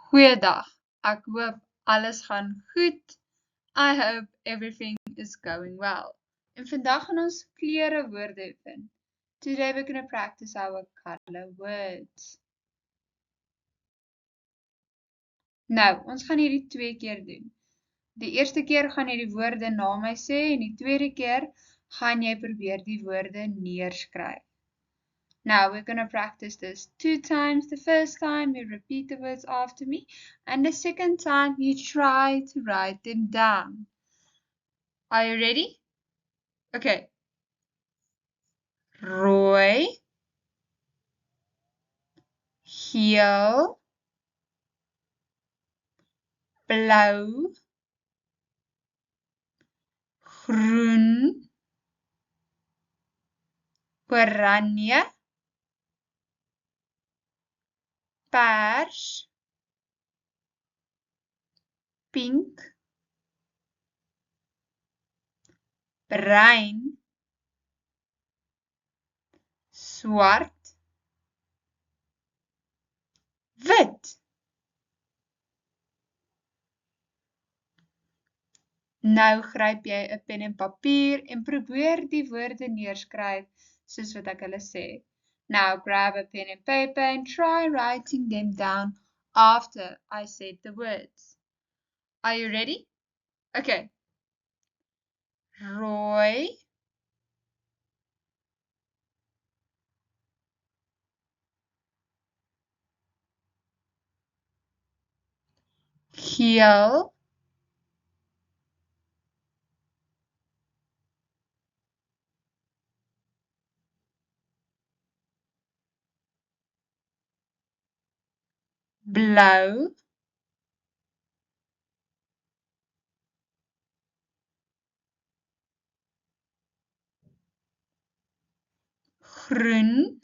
Goeiedag, ek hoop alles gaan goed. I hope everything is going well. En vandag gaan ons kleure woorde oefen. Today we're going to practice our color words. Nou, ons gaan hierdie 2 keer doen. Die eerste keer gaan jy die woorde na my sê en die tweede keer gaan jy probeer die woorde neerskryf. Now we're going to practice this 2 times. The first time you repeat the words after me, and the second time you try to write them down. Are you ready? Okay. Rooi, geel, blauw, groen, oranje, pers, pink, bruin, swart, wit. Nou gryp jy 'n pen en papier en probeer die woorde neerskryf soos wat ek hulle sê. Now grab a pen and paper and try writing them down after I said the words. Are you ready? Okay. Rooi, geel, blauw, groen,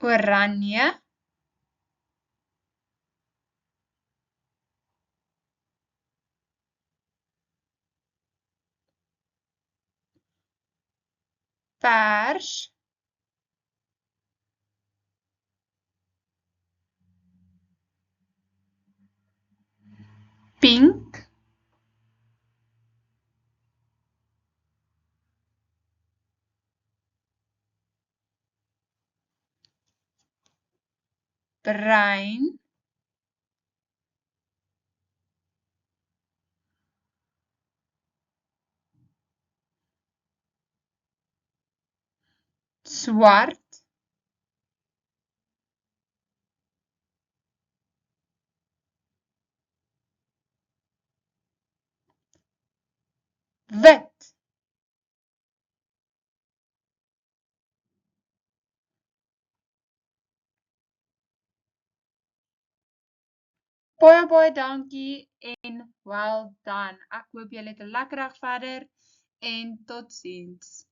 oranje, pers, pink, bruin, swart, wit. Baie dankie en well done. Ek hoop julle het 'n lekker dag verder en totsiens.